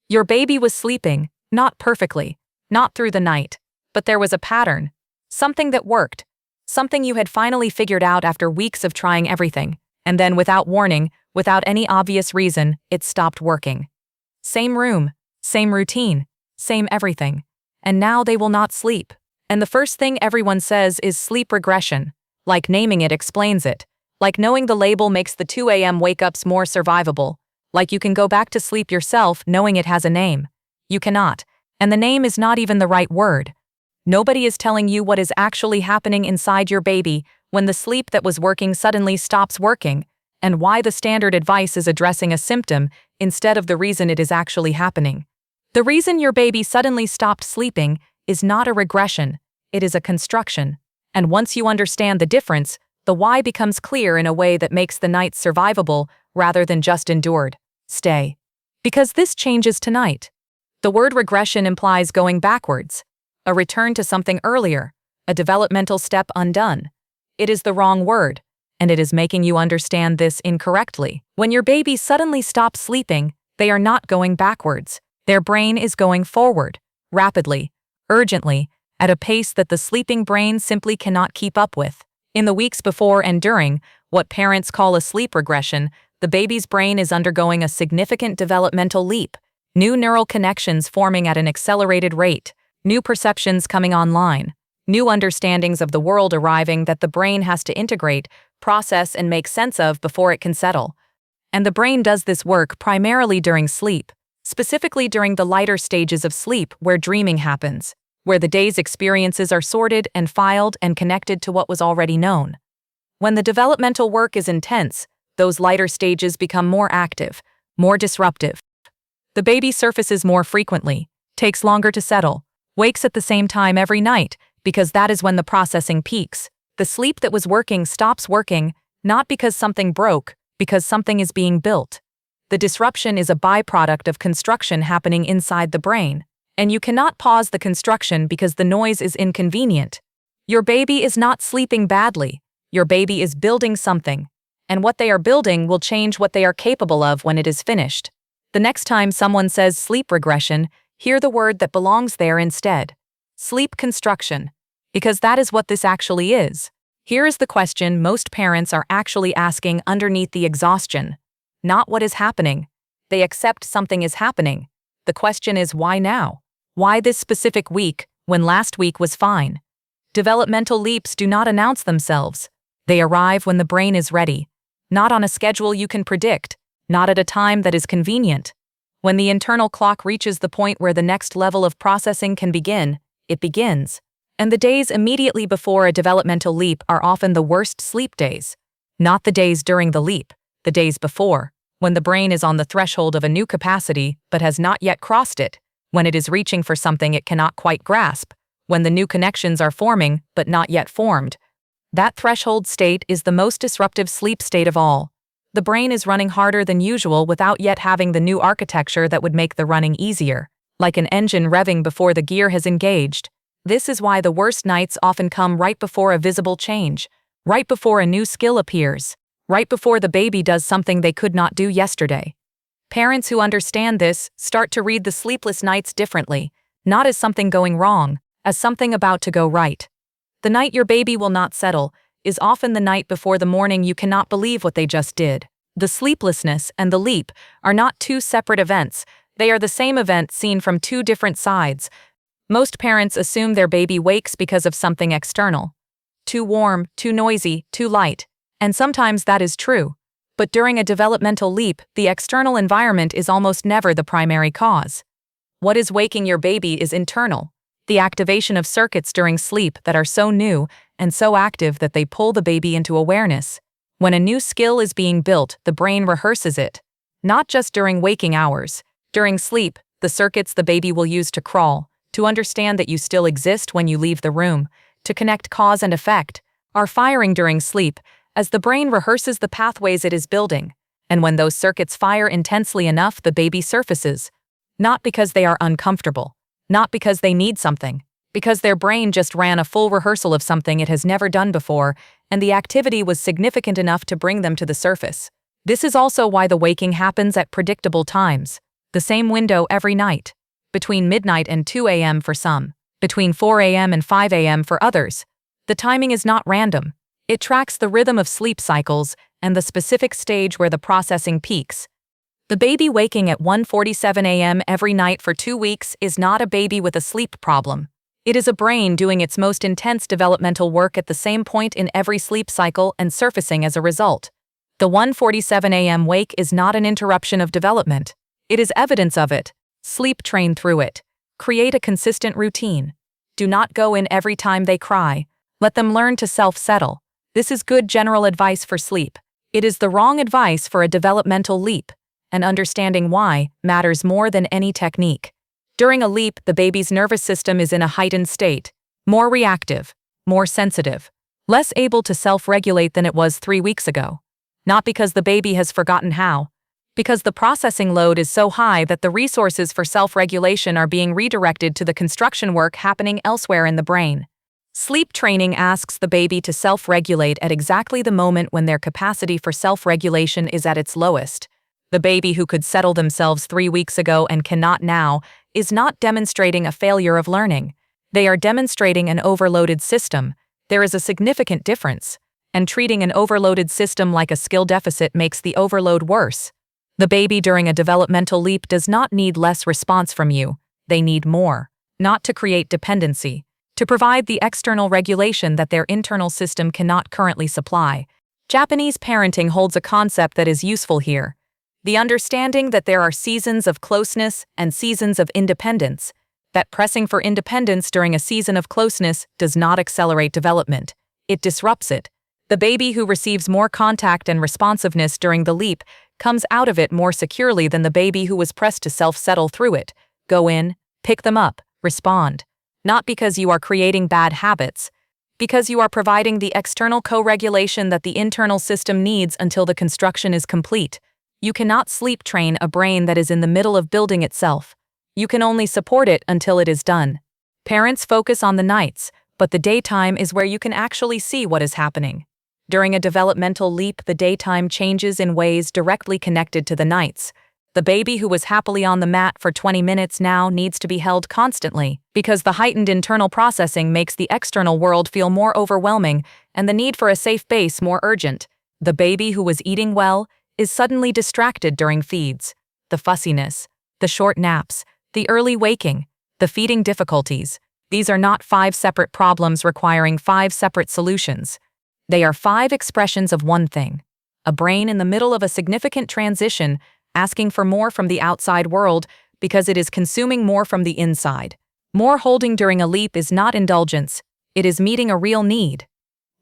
Your baby was sleeping, not perfectly, not through the night, but there was a pattern, something that worked, something you had finally figured out after weeks of trying everything, and then without warning, without any obvious reason, it stopped working. Same room, same routine, same everything, and now they will not sleep. And the first thing everyone says is sleep regression, like naming it explains it, like knowing the label makes the 2 a.m. wake-ups more survivable, like you can go back to sleep yourself knowing it has a name. You cannot, and the name is not even the right word. Nobody is telling you what is actually happening inside your baby when the sleep that was working suddenly stops working, and why the standard advice is addressing a symptom instead of the reason it is actually happening. The reason your baby suddenly stopped sleeping is not a regression, it is a construction. And once you understand the difference, the why becomes clear in a way that makes the nights survivable rather than just endured. Stay. Because this changes tonight. The word regression implies going backwards, a return to something earlier, a developmental step undone. It is the wrong word, and it is making you understand this incorrectly. When your baby suddenly stops sleeping, they are not going backwards. Their brain is going forward, rapidly, urgently, at a pace that the sleeping brain simply cannot keep up with. In the weeks before and during what parents call a sleep regression, the baby's brain is undergoing a significant developmental leap, new neural connections forming at an accelerated rate, new perceptions coming online, new understandings of the world arriving that the brain has to integrate, process, and make sense of before it can settle. And the brain does this work primarily during sleep, specifically during the lighter stages of sleep where dreaming happens, where the day's experiences are sorted and filed and connected to what was already known. When the developmental work is intense, those lighter stages become more active, more disruptive. The baby surfaces more frequently, takes longer to settle, wakes at the same time every night, because that is when the processing peaks. The sleep that was working stops working, not because something broke, because something is being built. The disruption is a byproduct of construction happening inside the brain, and you cannot pause the construction because the noise is inconvenient. Your baby is not sleeping badly. Your baby is building something, and what they are building will change what they are capable of when it is finished. The next time someone says sleep regression, hear the word that belongs there instead. Sleep construction. Because that is what this actually is. Here is the question most parents are actually asking underneath the exhaustion. Not what is happening. They accept something is happening. The question is why now? Why this specific week, when last week was fine? Developmental leaps do not announce themselves. They arrive when the brain is ready. Not on a schedule you can predict, not at a time that is convenient. When the internal clock reaches the point where the next level of processing can begin, it begins. And the days immediately before a developmental leap are often the worst sleep days. Not the days during the leap, the days before, when the brain is on the threshold of a new capacity but has not yet crossed it, when it is reaching for something it cannot quite grasp, when the new connections are forming but not yet formed. That threshold state is the most disruptive sleep state of all. The brain is running harder than usual without yet having the new architecture that would make the running easier, like an engine revving before the gear has engaged. This is why the worst nights often come right before a visible change, right before a new skill appears, right before the baby does something they could not do yesterday. Parents who understand this start to read the sleepless nights differently, not as something going wrong, as something about to go right. The night your baby will not settle is often the night before the morning you cannot believe what they just did. The sleeplessness and the leap are not two separate events, they are the same event seen from two different sides. Most parents assume their baby wakes because of something external. Too warm, too noisy, too light. And sometimes that is true. But during a developmental leap, the external environment is almost never the primary cause. What is waking your baby is internal. The activation of circuits during sleep that are so new and so active that they pull the baby into awareness. When a new skill is being built, the brain rehearses it. Not just during waking hours. During sleep, the circuits the baby will use to crawl, to understand that you still exist when you leave the room, to connect cause and effect, are firing during sleep as the brain rehearses the pathways it is building. And when those circuits fire intensely enough, the baby surfaces. Not because they are uncomfortable. Not because they need something, because their brain just ran a full rehearsal of something it has never done before, and the activity was significant enough to bring them to the surface. This is also why the waking happens at predictable times. The same window every night. Between midnight and 2 a.m. for some. Between 4 a.m. and 5 a.m. for others. The timing is not random. It tracks the rhythm of sleep cycles and the specific stage where the processing peaks. The baby waking at 1:47 a.m. every night for 2 weeks is not a baby with a sleep problem. It is a brain doing its most intense developmental work at the same point in every sleep cycle and surfacing as a result. The 1:47 a.m. wake is not an interruption of development. It is evidence of it. Sleep train through it. Create a consistent routine. Do not go in every time they cry. Let them learn to self-settle. This is good general advice for sleep. It is the wrong advice for a developmental leap, and understanding why matters more than any technique. During a leap, the baby's nervous system is in a heightened state, more reactive, more sensitive, less able to self-regulate than it was 3 weeks ago. Not because the baby has forgotten how, because the processing load is so high that the resources for self-regulation are being redirected to the construction work happening elsewhere in the brain. Sleep training asks the baby to self-regulate at exactly the moment when their capacity for self-regulation is at its lowest. The baby who could settle themselves 3 weeks ago and cannot now is not demonstrating a failure of learning. They are demonstrating an overloaded system. There is a significant difference, and treating an overloaded system like a skill deficit makes the overload worse. The baby during a developmental leap does not need less response from you. They need more, not to create dependency, to provide the external regulation that their internal system cannot currently supply. Japanese parenting holds a concept that is useful here. The understanding that there are seasons of closeness and seasons of independence, that pressing for independence during a season of closeness does not accelerate development. It disrupts it. The baby who receives more contact and responsiveness during the leap comes out of it more securely than the baby who was pressed to self-settle through it. Go in, pick them up, respond. Not because you are creating bad habits, because you are providing the external co-regulation that the internal system needs until the construction is complete. You cannot sleep train a brain that is in the middle of building itself. You can only support it until it is done. Parents focus on the nights, but the daytime is where you can actually see what is happening. During a developmental leap, the daytime changes in ways directly connected to the nights. The baby who was happily on the mat for 20 minutes now needs to be held constantly, because the heightened internal processing makes the external world feel more overwhelming and the need for a safe base more urgent. The baby who was eating well is suddenly distracted during feeds. The fussiness, the short naps, the early waking, the feeding difficulties. These are not 5 separate problems requiring 5 separate solutions. They are 5 expressions of one thing. A brain in the middle of a significant transition asking for more from the outside world because it is consuming more from the inside. More holding during a leap is not indulgence. It is meeting a real need.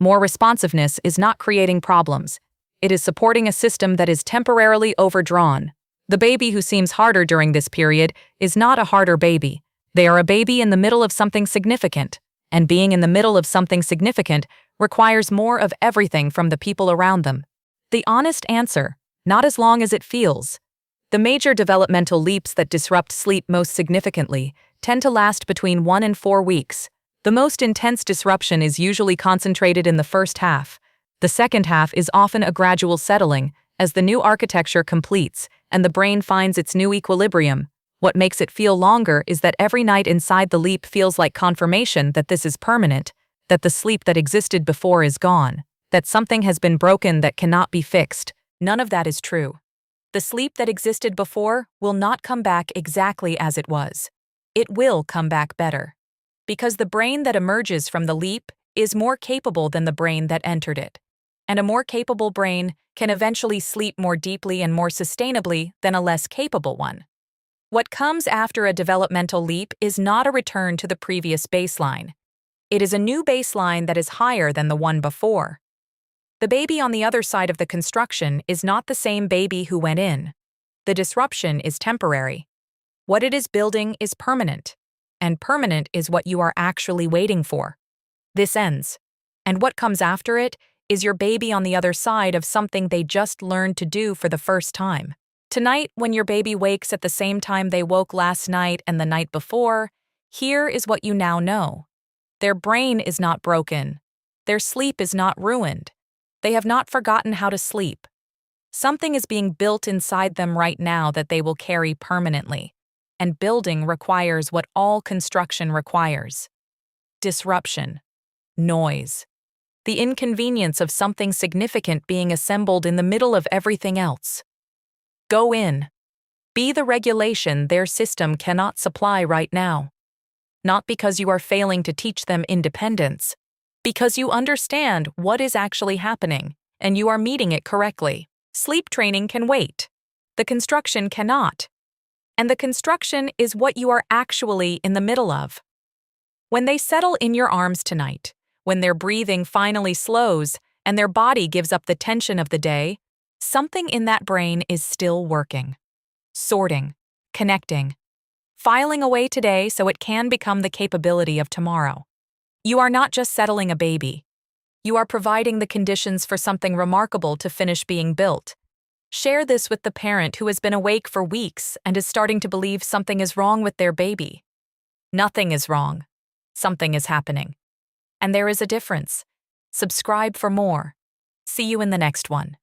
More responsiveness is not creating problems. It is supporting a system that is temporarily overdrawn. The baby who seems harder during this period is not a harder baby. They are a baby in the middle of something significant, and being in the middle of something significant requires more of everything from the people around them. The honest answer, not as long as it feels. The major developmental leaps that disrupt sleep most significantly tend to last between 1 and 4 weeks. The most intense disruption is usually concentrated in the first half. The second half is often a gradual settling, as the new architecture completes and the brain finds its new equilibrium. What makes it feel longer is that every night inside the leap feels like confirmation that this is permanent, that the sleep that existed before is gone, that something has been broken that cannot be fixed. None of that is true. The sleep that existed before will not come back exactly as it was. It will come back better. Because the brain that emerges from the leap is more capable than the brain that entered it. And a more capable brain can eventually sleep more deeply and more sustainably than a less capable one. What comes after a developmental leap is not a return to the previous baseline. It is a new baseline that is higher than the one before. The baby on the other side of the construction is not the same baby who went in. The disruption is temporary. What it is building is permanent, and permanent is what you are actually waiting for. This ends, and what comes after it is your baby on the other side of something they just learned to do for the first time. Tonight, when your baby wakes at the same time they woke last night and the night before, here is what you now know. Their brain is not broken. Their sleep is not ruined. They have not forgotten how to sleep. Something is being built inside them right now that they will carry permanently. And building requires what all construction requires: disruption, noise, the inconvenience of something significant being assembled in the middle of everything else. Go in. Be the regulation their system cannot supply right now. Not because you are failing to teach them independence, because you understand what is actually happening and you are meeting it correctly. Sleep training can wait. The construction cannot. And the construction is what you are actually in the middle of. When they settle in your arms tonight, when their breathing finally slows and their body gives up the tension of the day, something in that brain is still working. Sorting, connecting, filing away today so it can become the capability of tomorrow. You are not just settling a baby. You are providing the conditions for something remarkable to finish being built. Share this with the parent who has been awake for weeks and is starting to believe something is wrong with their baby. Nothing is wrong. Something is happening. And there is a difference. Subscribe for more. See you in the next one.